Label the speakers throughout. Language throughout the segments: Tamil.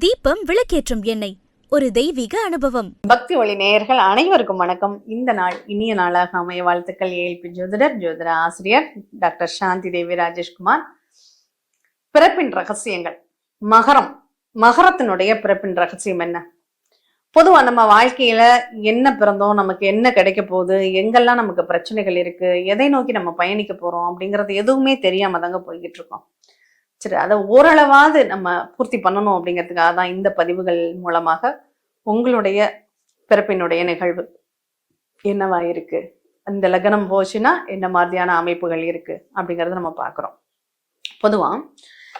Speaker 1: தீபம் விளக்கேற்றும் எண்ணெய், ஒரு தெய்வீக அனுபவம்.
Speaker 2: பக்தி ஒளி நேயர்கள் அனைவருக்கும் வணக்கம். இந்த நாள் இனிய நாளாக அமைய வாழ்த்துக்கள். ஏஎல்பி ஜோதிட ஆசிரியர் டாக்டர் சாந்தி தேவி ராஜேஷ்குமார். பிறப்பின் ரகசியங்கள். மகரத்தினுடைய பிறப்பின் ரகசியம் என்ன? பொதுவா நம்ம வாழ்க்கையில என்ன பிறந்தோம், நமக்கு என்ன கிடைக்க போகுது, எங்கெல்லாம் நமக்கு பிரச்சனைகள் இருக்கு, எதை நோக்கி நம்ம பயணிக்க போறோம் அப்படிங்கிறது எதுவுமே தெரியாம தாங்க போய்கிட்டு இருக்கோம். சரி, அதை ஓரளவாவது நம்ம பூர்த்தி பண்ணணும் அப்படிங்கிறதுக்காக தான் இந்த பதிவுகள் மூலமாக உங்களுடைய பிறப்பினுடைய நிகழ்வு என்னவா இருக்கு, இந்த லக்னம் போச்சுன்னா என்ன மாதிரியான அமைப்புகள் இருக்கு அப்படிங்கறத நம்ம பார்க்கிறோம். பொதுவா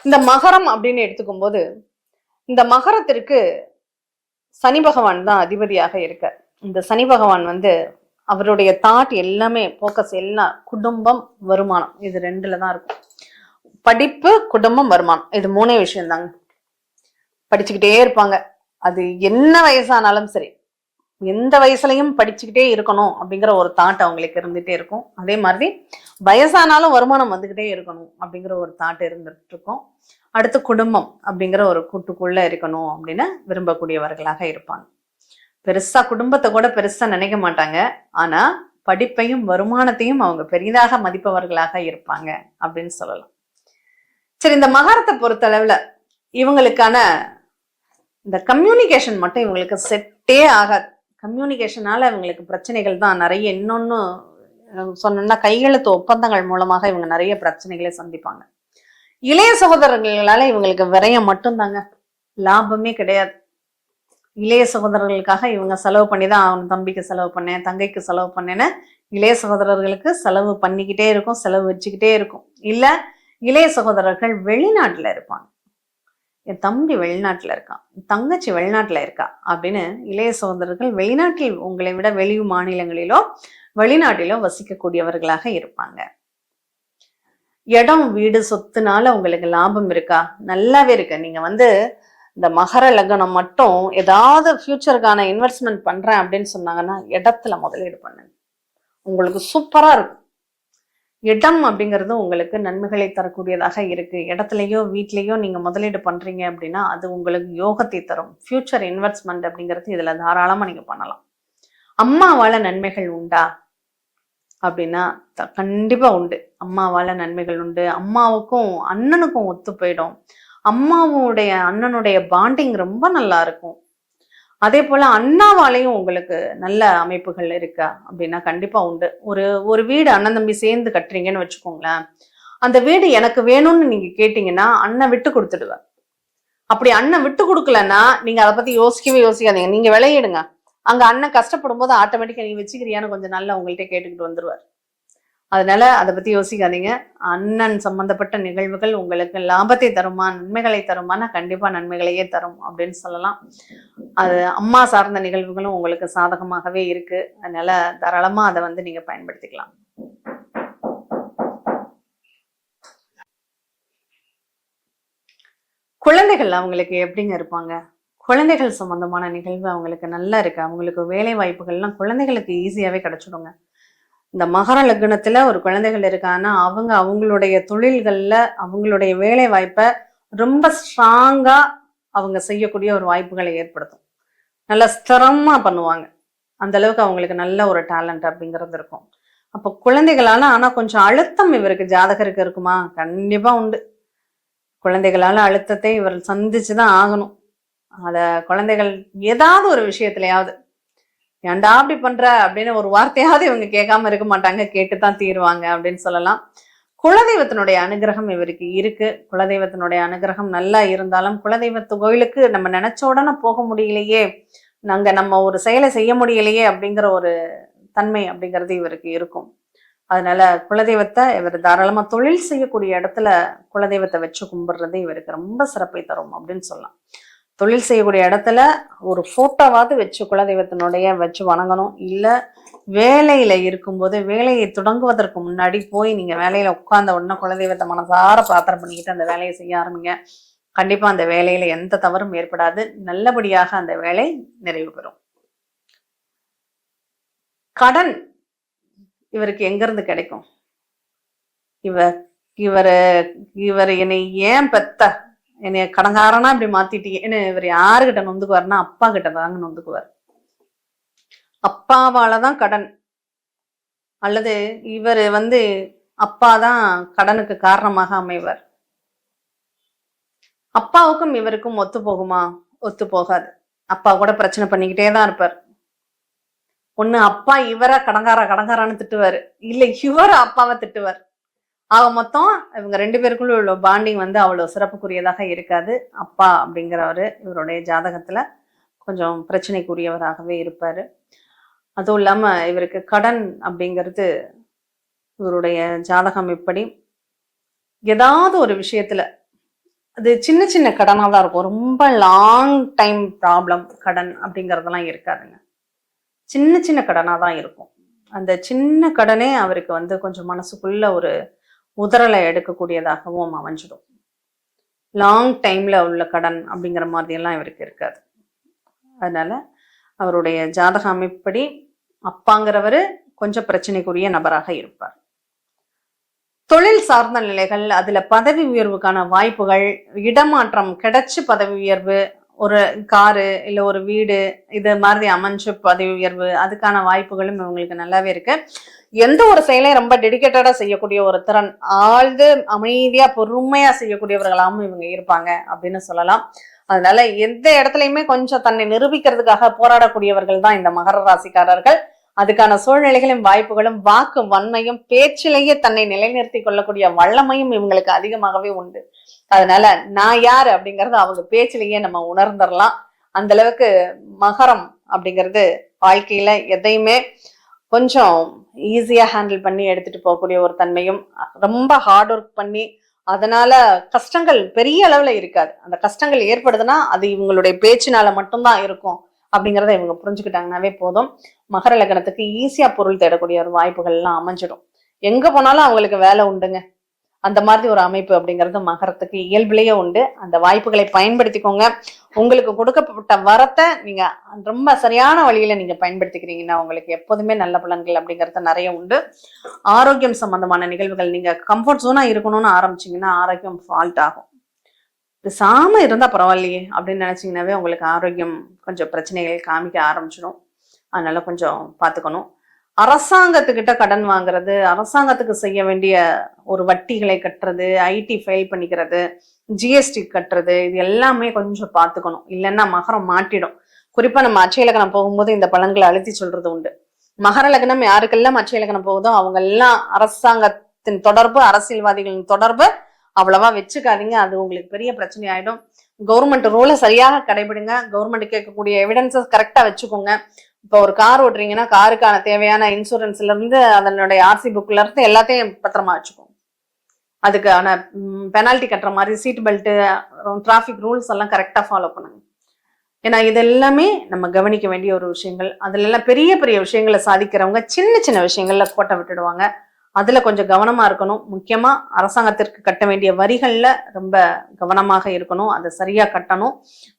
Speaker 2: இந்த மகரம் அப்படின்னு எடுத்துக்கும் போது, இந்த மகரத்திற்கு சனி பகவான் தான் அதிபதியாக இருக்க. இந்த சனி பகவான் அவருடைய தாட் எல்லாமே போக்கஸ் எல்லாம் குடும்பம் வருமானம், இது ரெண்டுல தான் இருக்கும். படிப்பு, குடும்பம், வருமானம், இது மூணே விஷயம் தாங்க. படிச்சுக்கிட்டே இருப்பாங்க. அது என்ன வயசானாலும் சரி, எந்த வயசுலையும் படிச்சுக்கிட்டே இருக்கணும் அப்படிங்கிற ஒரு தாட் அவங்களுக்கு இருந்துகிட்டே இருக்கும். அதே மாதிரி வயசானாலும் வருமானம் வந்துகிட்டே இருக்கணும் அப்படிங்கிற ஒரு தாட் இருந்துட்டு இருக்கும். அடுத்து குடும்பம் அப்படிங்கிற ஒரு கூட்டுக்குள்ள இருக்கணும் அப்படின்னு விரும்பக்கூடியவர்களாக இருப்பாங்க. பெருசா குடும்பத்தை கூட பெருசா நினைக்க மாட்டாங்க. ஆனா படிப்பையும் வருமானத்தையும் அவங்க பெரிதாக மதிப்பவர்களாக இருப்பாங்க அப்படின்னு சொல்லலாம். சரி, இந்த மகரத்தை பொறுத்த அளவுல இவங்களுக்கான இந்த கம்யூனிகேஷன் மட்டும் இவங்களுக்கு செட்டே ஆகாது. கம்யூனிகேஷனால இவங்களுக்கு பிரச்சனைகள் தான் நிறைய. இன்னொன்னு சொன்னா, கையெழுத்து ஒப்பந்தங்கள் மூலமாக இவங்க நிறைய பிரச்சனைகளை சந்திப்பாங்க. இளைய சகோதரர்களால இவங்களுக்கு விரயம் மட்டும்தாங்க, லாபமே கிடையாது. இளைய சகோதரர்களுக்காக இவங்க செலவு பண்ணி தான், அவன் தம்பிக்கு செலவு பண்ணேன், தங்கைக்கு செலவு பண்ணேன்னு இளைய சகோதரர்களுக்கு செலவு பண்ணிக்கிட்டே இருக்கும், செலவு வச்சுக்கிட்டே இருக்கும். இல்ல இளைய சகோதரர்கள் வெளிநாட்டுல இருப்பாங்க. என் தம்பி வெளிநாட்டுல இருக்கான், தங்கச்சி வெளிநாட்டுல இருக்கா அப்படின்னு இளைய சகோதரர்கள் வெளிநாட்டில், உங்களை விட வெளி மாநிலங்களிலோ வெளிநாட்டிலோ வசிக்கக்கூடியவர்களாக இருப்பாங்க. இடம், வீடு, சொத்துனால உங்களுக்கு லாபம் இருக்கா? நல்லாவே இருக்கு. நீங்க இந்த மகர லக்னம் மட்டும் ஏதாவது ஃபியூச்சருக்கான இன்வெஸ்ட்மெண்ட் பண்றேன் அப்படின்னு சொன்னாங்கன்னா இடத்துல முதலீடு பண்ணுங்க, உங்களுக்கு சூப்பரா இருக்கும். இடம் அப்படிங்கிறது உங்களுக்கு நன்மைகளை தரக்கூடியதாக இருக்கு. இடத்துலயோ வீட்லயோ நீங்க முதலீடு பண்றீங்க அப்படின்னா அது உங்களுக்கு யோகத்தை தரும். ஃபியூச்சர் இன்வெஸ்ட்மெண்ட் அப்படிங்கிறது இதுல தாராளமா நீங்க பண்ணலாம். அம்மாவால நன்மைகள் உண்டா அப்படின்னா கண்டிப்பா உண்டு. அம்மாவால நன்மைகள் உண்டு. அம்மாவுக்கும் அண்ணனுக்கும் ஒத்து போயிடும். அம்மாவுடைய அண்ணனுடைய பாண்டிங் ரொம்ப நல்லா இருக்கும். அதே போல அண்ணாவாலையும் உங்களுக்கு நல்ல அமைப்புகள் இருக்கா அப்படின்னா கண்டிப்பா உண்டு. ஒரு வீடு அண்ணன் தம்பி சேர்ந்து கட்டுறீங்கன்னு வச்சுக்கோங்களேன். அந்த வீடு எனக்கு வேணும்னு நீங்க கேட்டீங்கன்னா அண்ணன் விட்டு கொடுத்துடுவார். அப்படி அண்ணன் விட்டு கொடுக்கலன்னா நீங்க அதை பத்தி யோசிக்காதீங்க, நீங்க விளையிடுங்க. அங்க அண்ணன் கஷ்டப்படும் போது ஆட்டோமேட்டிக்கா நீ வச்சுக்கிறியான்னு கொஞ்சம் நல்லா உங்கள்கிட்ட கேட்டுக்கிட்டு வந்துருவார். அதனால அதை பத்தி யோசிக்காதீங்க. அண்ணன் சம்பந்தப்பட்ட நிகழ்வுகள் உங்களுக்கு லாபத்தை தருமா, நன்மைகளை தருமானா கண்டிப்பா நன்மைகளையே தரும் அப்படின்னு சொல்லலாம். அது அம்மா சார்ந்த நிகழ்வுகளும் உங்களுக்கு சாதகமாகவே இருக்கு. அதனால தாராளமா அதை நீங்க பயன்படுத்திக்கலாம். குழந்தைகள் அவங்களுக்கு எப்படிங்க இருப்பாங்க? குழந்தைகள் சம்பந்தமான நிகழ்வு அவங்களுக்கு நல்லா இருக்கு. அவங்களுக்கு வேலை வாய்ப்புகள்லாம் குழந்தைகளுக்கு ஈஸியாவே கிடைச்சிடுங்க. இந்த மகர லக்னத்துல ஒரு குழந்தைகள் இருக்காங்கன்னா அவங்க அவங்களுடைய தொழில்கள்ல அவங்களுடைய வேலை வாய்ப்பை ரொம்ப ஸ்ட்ராங்கா அவங்க செய்யக்கூடிய ஒரு வாய்ப்புகளை ஏற்படுத்தும். நல்லா ஸ்திரமா பண்ணுவாங்க. அந்த அளவுக்கு அவங்களுக்கு நல்ல ஒரு டேலண்ட் அப்படிங்கிறது இருக்கும். அப்போ குழந்தைகளால ஆனா கொஞ்சம் அழுத்தம் இவருக்கு ஜாதகருக்கு இருக்குமா? கண்டிப்பா உண்டு. குழந்தைகளால அழுத்தத்தை இவர் சந்திச்சுதான் ஆகணும். அத குழந்தைகள் ஏதாவது ஒரு விஷயத்திலயாவது ஏன்டா அப்படி பண்ற அப்படின்னு ஒரு வார்த்தையாவது இவங்க கேட்காம இருக்க மாட்டாங்க, கேட்டுதான் தீருவாங்க அப்படின்னு சொல்லலாம். குலதெய்வத்தினுடைய அனுகிரகம் இவருக்கு இருக்கு. குலதெய்வத்தினுடைய அனுகிரகம் நல்லா இருந்தாலும் குலதெய்வத்து கோயிலுக்கு நம்ம நினைச்ச உடனே போக முடியலையே, நம்ம ஒரு செயலை செய்ய முடியலையே அப்படிங்கிற ஒரு தன்மை அப்படிங்கிறது இவருக்கு இருக்கும். அதனால குலதெய்வத்தை இவர் தாராளமா தொழில் செய்யக்கூடிய இடத்துல குலதெய்வத்தை வச்சு கும்பிடுறது இவருக்கு ரொம்ப சிறப்பை தரும் அப்படின்னு சொல்லலாம். தொழில் செய்யக்கூடிய இடத்துல ஒரு போட்டோவாவது வச்சு குலதெய்வத்தினுடைய வச்சு வணங்கணும். இல்ல வேலையில இருக்கும்போது வேலையை தொடங்குவதற்கு முன்னாடி போய் நீங்க வேலையில உட்கார்ந்த உடனே குலதெய்வத்தை மனசார பிரார்த்தனை பண்ணிக்கிட்டு அந்த வேலையை செய்ய ஆரம்பிங்க. கண்டிப்பா அந்த வேலையில எந்த தவறும் ஏற்படாது. நல்லபடியாக அந்த வேலை நிறைவு பெறும். கடன் இவருக்கு எங்க இருந்து கிடைக்கும்? இவர் என்னை ஏன் பெத்த, என்னைய கடங்காரனா இப்படி மாத்திட்டீங்க. ஏன்னா இவர் யாருகிட்ட நொந்துக்குவாருன்னா அப்பா கிட்ட தாங்க நொந்துக்குவார். அப்பாவாலதான் கடன், அல்லது இவர் அப்பாதான் கடனுக்கு காரணமாக அமைவார். அப்பாவுக்கும் இவருக்கும் ஒத்து போகுமா? ஒத்து போகாது. அப்பா கூட பிரச்சனை பண்ணிக்கிட்டே தான் இருப்பார். ஒண்ணு அப்பா இவரை கடங்காரான்னு திட்டுவாரு, இல்ல இவர் அப்பாவை திட்டுவார். ஆக மொத்தம் இவங்க 2 பேருக்குள்ள உள்ள பாண்டிங் அவ்வளவு சிறப்புக்குரியதாக இருக்காது. அப்பா அப்படிங்கிறவரு இவருடைய ஜாதகத்துல கொஞ்சம் பிரச்சனைக்குரியவராகவே இருப்பாரு. அதுவும் இல்லாம இவருக்கு கடன் அப்படிங்கிறது இவருடைய ஜாதகம் இப்படி ஏதாவது ஒரு விஷயத்துல அது சின்ன சின்ன கடனா தான் இருக்கும். ரொம்ப லாங் டைம் ப்ராப்ளம் கடன் அப்படிங்கறதெல்லாம் இருக்காதுங்க. சின்ன சின்ன கடனா தான் இருக்கும். அந்த சின்ன கடனே அவருக்கு கொஞ்சம் மனசுக்குள்ள ஒரு உதறலை எடுக்கக்கூடியதாகவும் அமைஞ்சிடும். லாங் டைம்ல உள்ள கடன் அப்படிங்கிற மாதிரி எல்லாம் இவருக்கு இருக்காது. அதனால அவருடைய ஜாதக அமைப்படி அப்பாங்கிறவரு கொஞ்சம் பிரச்சனைக்குரிய நபராக இருப்பார். தொழில் சார்ந்த நிலைகள், அதுல பதவி உயர்வுக்கான வாய்ப்புகள், இடமாற்றம் கிடைச்சு பதவி உயர்வு, ஒரு காரு இல்ல ஒரு வீடு இது மாதிரி அமைஞ்சு பதவி உயர்வு, அதுக்கான வாய்ப்புகளும் இவங்களுக்கு நல்லாவே இருக்கு. எந்த ஒரு செயலையும் ரொம்ப டெடிக்கேட்டடா செய்யக்கூடிய ஒரு திறன், ஆழ்ந்து அமைதியா பொறுமையா செய்யக்கூடியவர்களாகவும் இவங்க இருப்பாங்க அப்படின்னு சொல்லலாம். அதனால எந்த இடத்துலயுமே கொஞ்சம் தன்னை நிரூபிக்கிறதுக்காக போராடக்கூடியவர்கள் தான் இந்த மகர ராசிக்காரர்கள். அதுக்கான சூழ்நிலைகளும் வாய்ப்புகளும் வாக்கு வன்மையும் பேச்சிலேயே தன்னை நிலைநிறுத்தி கொள்ளக்கூடிய வல்லமையும் இவங்களுக்கு அதிகமாகவே உண்டு. அதனால நான் யாரு அப்படிங்கறது அவங்க பேச்சிலேயே நம்ம உணர்ந்துடலாம். அந்த அளவுக்கு மகரம் அப்படிங்கிறது வாழ்க்கையில எதையுமே கொஞ்சம் ஈஸியா ஹேண்டில் பண்ணி எடுத்துட்டு போகக்கூடிய ஒரு தன்மையும், ரொம்ப ஹார்ட் ஒர்க் பண்ணி அதனால கஷ்டங்கள் பெரிய அளவுல இருக்காது. அந்த கஷ்டங்கள் ஏற்படுதுன்னா அது இவங்களுடைய பேச்சினால மட்டும்தான் இருக்கும் அப்படிங்கிறத இவங்க புரிஞ்சுக்கிட்டாங்கன்னாவே போதும். மகர லக்னத்துக்கு ஈஸியா பொருள் தேடக்கூடிய ஒரு வாய்ப்புகள் எல்லாம் அமைஞ்சிடும். எங்க போனாலும் அவங்களுக்கு வேலை உண்டுங்க. அந்த மாதிரி ஒரு அமைப்பு அப்படிங்கிறது மகரத்துக்கு இயல்பிலேயே உண்டு. அந்த வாய்ப்புகளை பயன்படுத்திக்கோங்க. உங்களுக்கு கொடுக்கப்பட்ட வரத்தை நீங்க ரொம்ப சரியான வழியில நீங்க பயன்படுத்திக்கிறீங்கன்னா உங்களுக்கு எப்போதுமே நல்ல பலன்கள் அப்படிங்கிறது நிறைய உண்டு. ஆரோக்கியம் சம்பந்தமான நிகழ்வுகள், நீங்க கம்ஃபர்ட் ஜோனா இருக்கணும்னு ஆரம்பிச்சீங்கன்னா ஆரோக்கியம் ஃபால்ட் ஆகும். பேசாம இருந்தா பரவாயில்லையே அப்படின்னு நினைச்சீங்கன்னாவே உங்களுக்கு ஆரோக்கியம் கொஞ்சம் பிரச்சனைகள் காமிக்க ஆரம்பிச்சிடும். அதனால கொஞ்சம் பார்த்துக்கணும். அரசாங்கத்துக்கிட்ட கடன் வாங்குறது, அரசாங்கத்துக்கு செய்ய வேண்டிய ஒரு வட்டிகளை கட்டுறது, ஐடி ஃபைல் பண்ணிக்கிறது, ஜிஎஸ்டி கட்டுறது, இது எல்லாமே கொஞ்சம் பார்த்துக்கணும். இல்லைன்னா மகரம் மாட்டிடும். குறிப்பா நம்ம அட்சய லக்னம் போகும்போது இந்த பலன்களை அழுத்தி சொல்றது உண்டு. மகர லக்னம் யாருக்கெல்லாம் அட்சய லக்னம் போகுதோ அவங்க எல்லாம் அரசாங்கத்தின் தொடர்பு, அரசியல்வாதிகளின் தொடர்பு அவ்வளவா வச்சுக்காதீங்க. அது உங்களுக்கு பெரிய பிரச்சனை ஆயிடும். கவர்மெண்ட் ரூலை சரியாக கடைபிடுங்க. கவர்மெண்ட் கேட்கக்கூடிய எவிடன்சஸ் கரெக்டா வச்சுக்கோங்க. இப்போ ஒரு கார் ஓட்டுறீங்கன்னா காருக்கான தேவையான இன்சூரன்ஸ்ல இருந்து அதனுடைய ஆர்சி புக்ல இருந்து எல்லாத்தையும் பத்திரமா வச்சுக்கோங்க. அதுக்கான பெனால்டி கட்டுற மாதிரி சீட் பெல்ட், டிராஃபிக் ரூல்ஸ் எல்லாம் கரெக்டா ஃபாலோ பண்ணுங்க. ஏன்னா இது எல்லாமே நம்ம கவனிக்க வேண்டிய ஒரு விஷயங்கள். அதுல எல்லாம் பெரிய பெரிய விஷயங்களை சாதிக்கிறவங்க சின்ன சின்ன விஷயங்கள்ல கோட்டை விட்டுடுவாங்க. அதுல கொஞ்சம் கவனமா இருக்கணும். முக்கியமா அரசாங்கத்திற்கு கட்ட வேண்டிய வரிகள்ல ரொம்ப கவனமாக இருக்கணும். அதை சரியா கட்டணும்,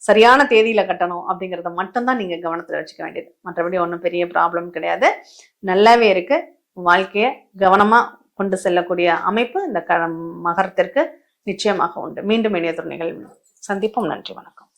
Speaker 2: சரியான தேதியில கட்டணும் அப்படிங்கறத மட்டும்தான் நீங்க கவனத்துல வச்சுக்க வேண்டியது. மற்றபடி ஒன்றும் பெரிய ப்ராப்ளம் கிடையாது, நல்லாவே இருக்கு. வாழ்க்கைய கவனமா கொண்டு செல்லக்கூடிய அமைப்பு இந்த மகரத்திற்கு நிச்சயமாக உண்டு. மீண்டும் இணையதொரு நிகழ்வு சந்திப்போம். நன்றி, வணக்கம்.